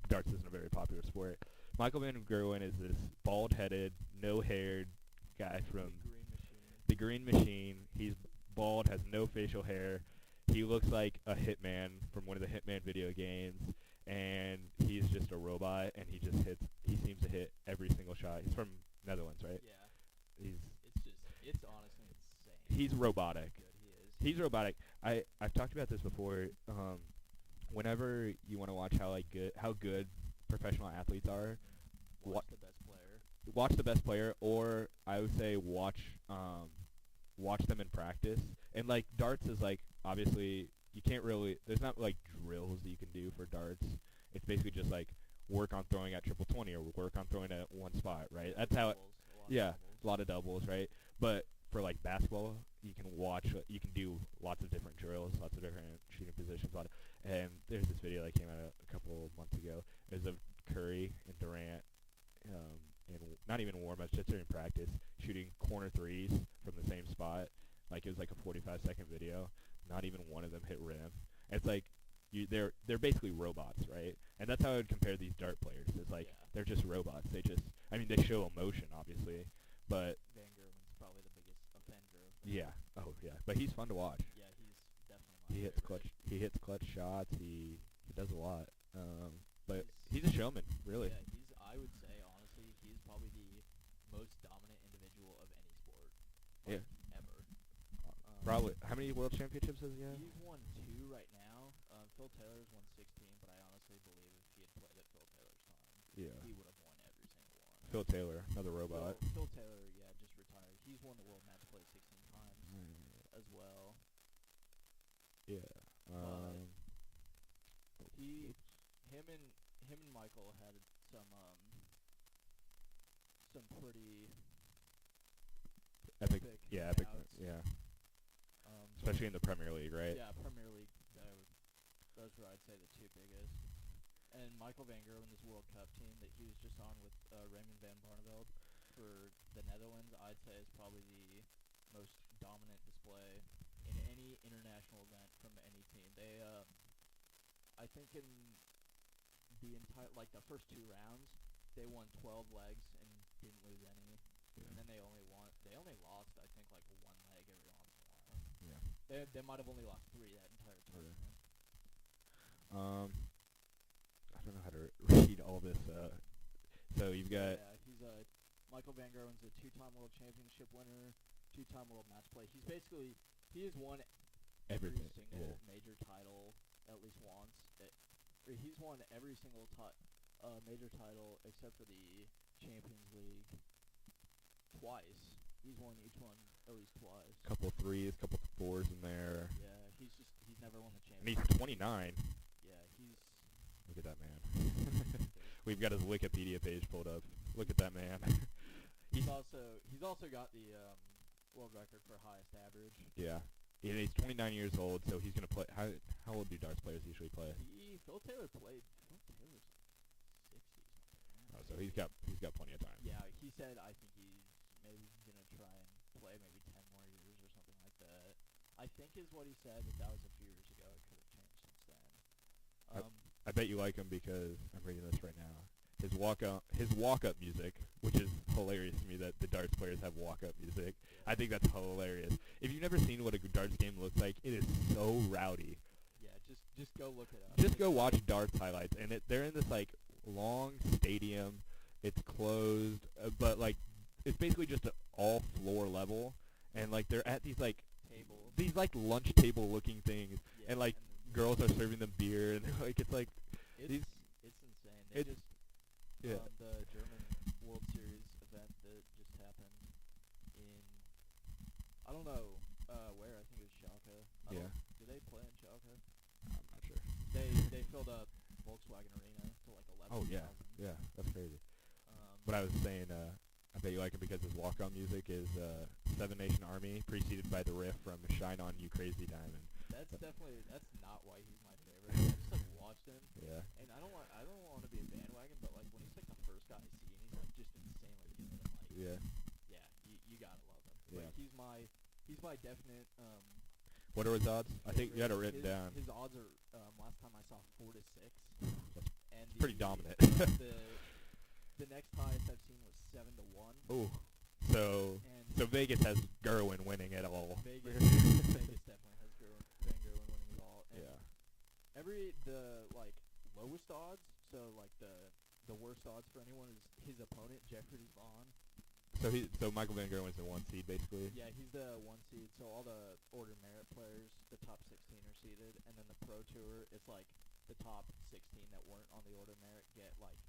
darts isn't a very popular sport, Michael Van Gerwen is this bald-headed, no-haired guy from the Green Machine. He's bald, has no facial hair. He looks like a hitman from one of the Hitman video games, and he's just a robot, and he seems to hit every single shot. He's from Netherlands, right? Yeah. It's honestly insane. He's robotic. How good he is. He's robotic. I've talked about this before. Whenever you want to watch how good professional athletes are, Watch the best player. Watch the best player, or I would say watch them in practice. And like darts is like obviously you can't really. There's not like drills that you can do for darts. It's basically just like work on throwing at triple 20 or work on throwing at one spot, right? That's how. A lot of doubles, right? But for like basketball, you can do lots of different drills, lots of different shooting positions. And there's this video that came out a couple of months ago. It was of Curry and Durant, in not even warm-ups, just during practice, shooting corner threes from the same spot. Like it was like a 45-second video. Not even one of them hit rim. And it's like they're basically robots, right? And that's how I would compare these dart players. It's like they're just robots. They show emotion, obviously, but Van Gerwen's probably the biggest offender of them. yeah. Oh yeah. But he's fun to watch. Yeah, he's definitely my He hits favorite. clutch. He hits clutch shots. He does a lot. But he's a showman, really. Yeah, I would say honestly, he's probably the most dominant individual of any sport. Yeah. Ever. Probably. How many world championships has he had? He's won 2 right now. Phil Taylor's won 16, but I honestly believe if he had played at Phil Taylor's time, he would have won every single one. Phil Taylor, another robot. Phil Taylor, just retired. He's won the world match play 16 times as well. Yeah. Him and Michael had some pretty Epic bouts. Yeah. Especially in the Premier League, right? Yeah, Premier League. Those were, I'd say, the 2 biggest. And Michael Van Gerwen's World Cup team that he was just on with Raymond van Barneveld for the Netherlands, I'd say is probably the most dominant display in any international event from any team. They, I think in the entire, like the first 2 rounds, they won 12 legs and didn't lose any. Yeah. And then they only lost, I think, like 1 leg every once in a while. Yeah. They might have only lost 3 that entire tournament. I don't know how to read all this. So you've got. Yeah, he's Michael Van Gerwen's a 2-time world championship winner, 2-time world match play. He has won every single major title at least once. He's won every single major title except for the Champions League twice. He's won each one at least twice. Couple 3s, couple 4s in there. Yeah, he's never won the And championship. he's 29. Yeah, Look at that man. We've got his Wikipedia page pulled up. Look at that man. He's also got the world record for highest average. Yeah. And he's 29 years old, so he's gonna play. How old do darts players usually play? Phil Taylor's 60s. Oh, so he's got plenty of time. Yeah, he said I think he's maybe gonna try and play maybe 10 more years or something like that. I think is what he said, but that was a few years ago. It could have changed since then. I bet you like him because I'm reading this right now. His walk-up music, which is hilarious to me that the darts players have walk-up music. I think that's hilarious. If you've never seen what a darts game looks like, it is so rowdy. Yeah, just go look it up. Just go watch darts highlights, and they're in this like long stadium. It's closed, but like it's basically just an all floor level, and like they're at these like tables, these like lunch table looking things, yeah, and like girls are serving them beer, and like it's like it's insane. They just the German World Series event that just happened in I don't know where. I think it was Schalke. Do they play in Schalke? I'm not sure. They filled Volkswagen Arena to like 11,000. Oh yeah, yeah, that's crazy. Um, But I was saying, I bet you like it because his walk-on music is Seven Nation Army, preceded by the riff from "Shine On You Crazy Diamond." that's not why he's my favorite. I just like watched him, Yeah, and I don't want to be a bandwagon, but like when he's like the first guy I see, and he's like just insanely good. I'm like, yeah, yeah, you gotta love him. yeah. Like he's my definite What are his odds? I think you had it written his, down. His odds are last time I saw 4 to 6, That's and pretty dominant. the next highest I've seen was 7 to 1. Oh, so And Vegas has Gerwin winning it all. Vegas definitely has Van Gerwen winning it all. And Yeah. the like lowest odds, so like the worst odds for anyone is his opponent, Jeffrey Vaughn. So Michael Van Gerwen's the 1 seed basically. Yeah, he's the 1 seed. So all the Order Merit players, the top 16 are seeded, and then the Pro Tour, it's like the top 16 that weren't on the Order Merit get like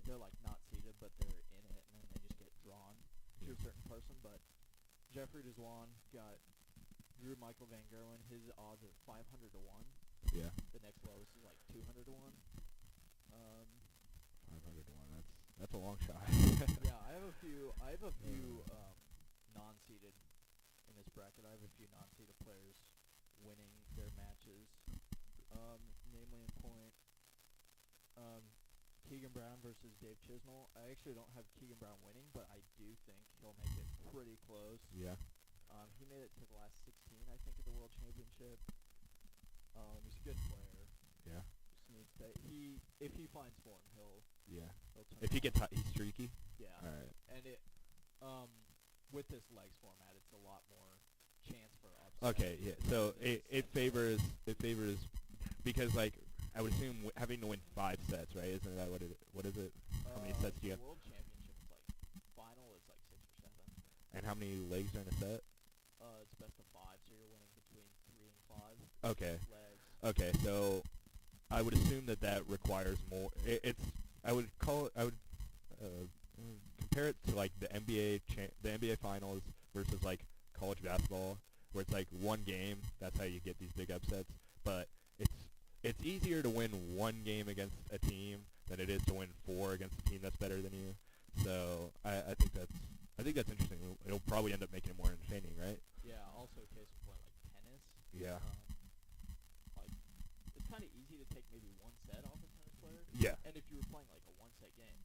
they're like not seeded, but they're in it, and then they just get drawn to a certain person. But Jeffrey Deswan drew Michael Van Gerwen. His odds are 500 to 1. Yeah. The next lowest is like 200 to 1. 500 to 1. That's a long shot. Yeah, I have a few non-seeded in this bracket. I have a few non-seeded players winning their matches. Namely in point, Keegan Brown versus Dave Chisnell. I actually don't have Keegan Brown winning, but I do think he'll make it pretty close. Yeah. He made it to the last 16, I think, at the World Championship. He's a good player. Yeah. Just needs to if he finds form, he'll turn If he it gets hot, he's streaky. Yeah. All right. And with this legs format, it's a lot more chance for upset. Okay. Yeah. So it favors because like I would assume having to win 5 sets, right? Isn't that what is it? How many sets do you have? The World Championship is like final is like 6 or 7. And how many legs are in a set? It's best of 5, so you're winning between 3 and 5. Okay. Legs. Okay. So I would assume that requires more. I would compare it to like the NBA finals versus like college basketball, where it's like one game. That's how you get these big upsets. But it's easier to win one game against a team than it is to win 4 against a team that's better than you. So I think that's interesting. It'll probably end up making it more entertaining, right? Yeah. Also, a case of playing like tennis. Yeah. Like it's kind of easy to take maybe one set off a tennis player. Yeah. And if you were playing like a 1-set game,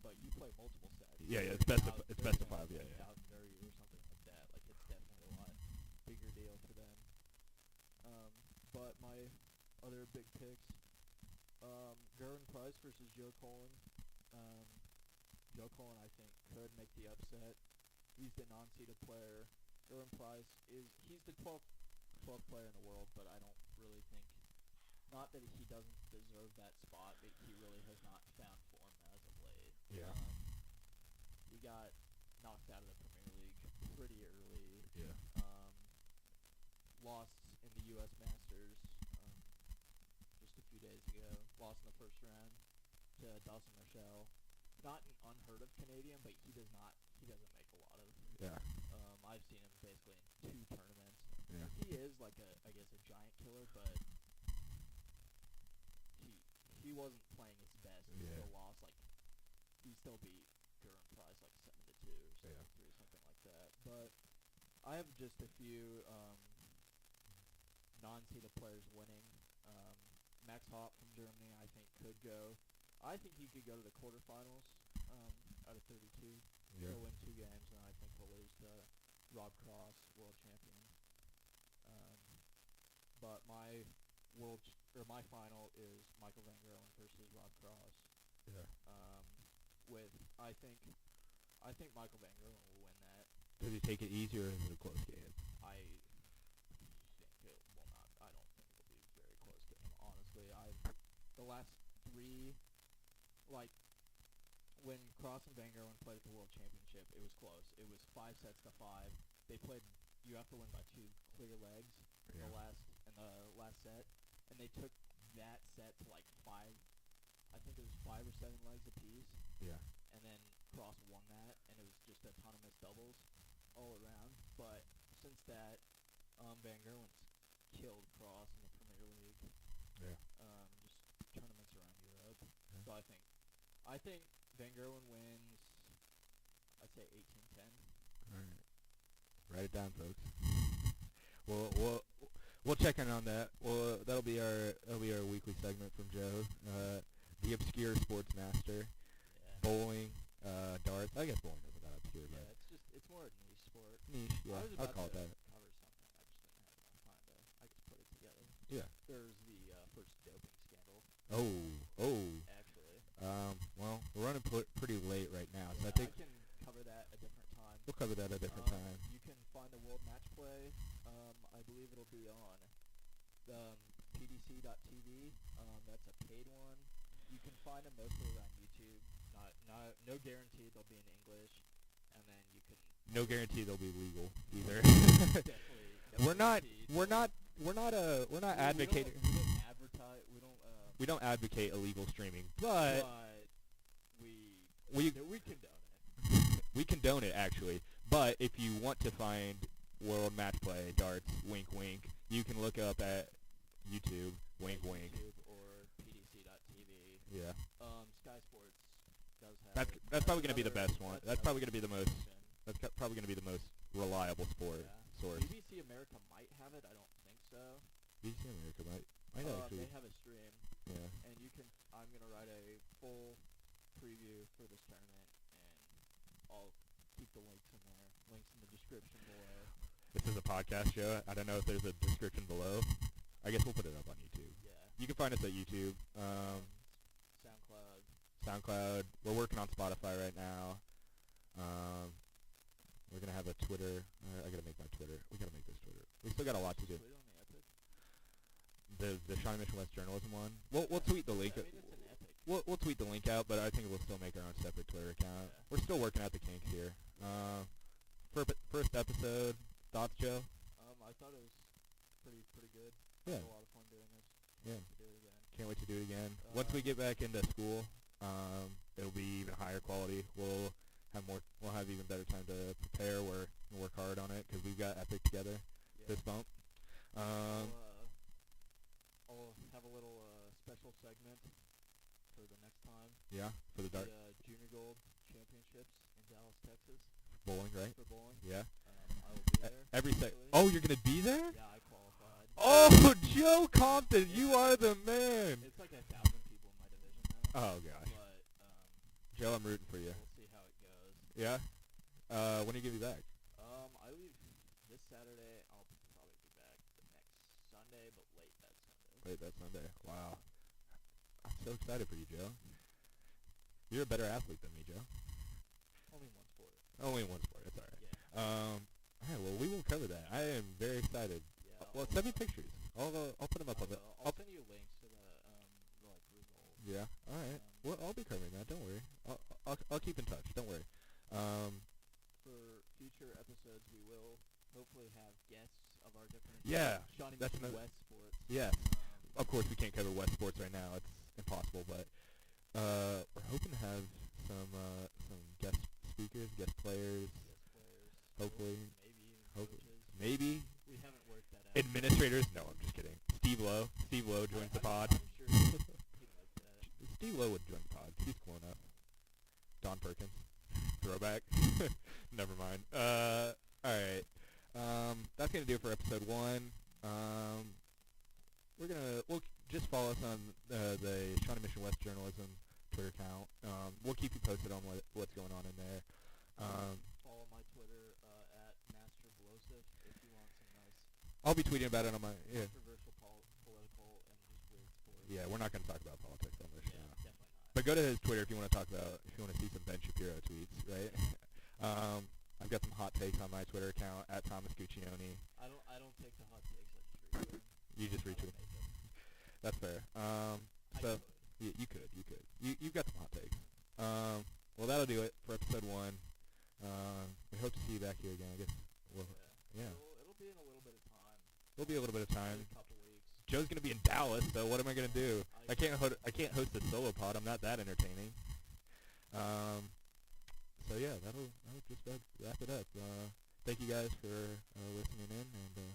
but you play multiple sets. Yeah. they're It's best gonna of they're gonna, 5. Yeah. like, Yeah. outnumber you or something like that. Like it's definitely a lot bigger deal for them. But my other big picks, Gerwin Price versus Joe Cullen. Joe Cullen, I think, could make the upset. He's the non-seeded player. Gerwin Price he's the 12th player in the world, but I don't really think, not that he doesn't deserve that spot, but he really has not found form as of late. Yeah. He got knocked out of the Premier League pretty early. Yeah. Lost in the U.S. Masters just a few days ago. Lost in the first round to Dawson Marshall. Not an unheard of Canadian, but he doesn't make a lot of. Yeah. I've seen him basically in 2 tournaments. Yeah. He is like a giant killer, but he wasn't playing his best. He still lost. Like he still beat Gerwin Price like 7 to 2 or 7 to 3, something like that. But I have just a few non-seeded players winning. Max Hopp from Germany, I think, could go. I think he could go to the quarterfinals out of 32. Yeah. He'll win 2 games, and I think he'll lose to Rob Cross, world champion. But my final is Michael Van Gerwen versus Rob Cross. Yeah. I think Michael Van Gerwen will win that. Does he take it easier or is it a close game? I think it will not. I don't think it'll be a very close game. Honestly, the last 3, like when Cross and Van Gerwen played at the World Championship, it was close. It was 5 sets to 5. They played. You have to win by 2 clear legs in the last set, and they took that set to like 5. I think it was 5 or 7 legs apiece. Yeah. And then Cross won that, and it was just autonomous doubles all around. But since that, Van Gerwen's killed Cross in the Premier League. Yeah. Just tournament So I think Van Gerwen wins. I'd say 18-10. All right. Write it down, folks. We'll check in on that. Well, that'll be our weekly segment from Joe, the obscure sports master, Yeah. bowling, darts. I guess bowling isn't that obscure, Yeah, but it's more a niche sport. niche. Yeah, I was I'll about call it to that. cover something. I just didn't have enough time to, I guess, put it together. Yeah. There's the first doping scandal, Oh. actually. Well, we're running pretty late right now, so Yeah, I think I can cover that a different time. we'll cover that at a different time. You can find the World Match Play. I believe it'll be on PDC.tv. That's a paid one. You can find them mostly on YouTube. No guarantee they'll be in English, and then you can. No guarantee they'll be legal either. Definitely. We're not advocating. We don't advertise. We don't advocate illegal streaming, but we condone it. we condone it actually. But if you want to find World Match Play darts, wink wink, you can look up at YouTube, wink wink. YouTube or PDC.tv. Yeah. Sky Sports does have. That's probably going to be the best one. That's probably going to be the most. option. That's probably going to be the most reliable sport Yeah. source. BBC America might have it. I don't think so. BBC America might actually. They have a stream, Yeah. and you can. I'm gonna write a full preview for this tournament, and I'll keep the links in there. Links in the description below. This is a podcast show. I don't know if there's a description below. I guess we'll put it up on YouTube. Yeah. You can find us at YouTube, SoundCloud. SoundCloud. We're working on Spotify right now. We're gonna have a Twitter. I gotta make my Twitter. We gotta make this Twitter. We still got a lot to do. Tweet on the Epic. The Shawnee Mission West Journalism one. We'll tweet the link. I mean, it's an Epic. We'll tweet the link out, but I think we'll still make our own separate Twitter account. Yeah. We're still working out the kinks here. First episode. Thoughts, Joe? I thought it was pretty good. Yeah. I had a lot of fun doing this. Yeah. To do it again. Can't wait to do it again. Once we get back into school, it'll be even higher quality. We'll have even better time to prepare. We'll work hard on it because we've got Epic together. Yeah. This bump. I'll have a little special segment for the next time. Yeah, for the dark Junior Gold Championships in Dallas, Texas. bowling, right? For bowling. Yeah. I will be there. Actually. actually. Oh, you're gonna be there? Yeah, I qualified. Oh, Joe Compton, you are the man. It's like 1,000 people in my division now. Oh gosh, But Joe, I'm rooting for you. we'll see how it goes. Yeah. When do you get back? I leave this Saturday. I'll probably be back the next Sunday, but late that Sunday. Late that Sunday. Wow. I'm so excited for you, Joe. You're a better athlete than me, Joe. Only one sport. Only in one sport. That's all right. Yeah. All right. Well, we will cover that. I am very excited. Yeah. Well, send me pictures. I'll put them up on the. I'll send you links to the results. Yeah. All right. Well, I'll be covering that. Don't worry. I'll keep in touch. Don't worry. For future episodes, we will hopefully have guests of our different Shawnee that's Mission another. West sports. Yes. Of course, we can't cover West sports right now. It's impossible. But we're hoping to have some guest speakers, guest players. Guest players. Hopefully. Maybe even Hopefully. coaches. Maybe We haven't worked that out. administrators. No, I'm just kidding. Steve Lowe joins the pod. I'm sure he'd like that. Steve Lowe would join the pod. He's cool enough. Don Perkins. Throwback. Never mind. All right. That's going to do it for episode 1. We'll just follow us on the Shawnee Mission West Journalism Twitter account. We'll keep you posted on what's going on in there. Follow my Twitter at MasterBlosive if you want some nice I'll be tweeting about it on my controversial political and just weird sports. Yeah, we're not going to talk about politics on this show. Definitely not. But go to his Twitter if you want to see some Ben Shapiro tweets, right? I've got some hot takes on my Twitter account at Thomas Guccione. I don't take the hot takes. I just retweet them. You just I don't retweet. make them. That's fair. I could. You could. You've got some hot takes. Well, that'll do it for episode 1. We hope to see you back here again. I guess. Yeah. It'll be in a little bit of time. It'll be a little bit of time. Maybe a couple weeks. Joe's gonna be in Dallas, so what am I gonna do? I can't host a solo pod. I'm not that entertaining. So yeah, that'll just about wrap it up. Thank you guys for listening in, and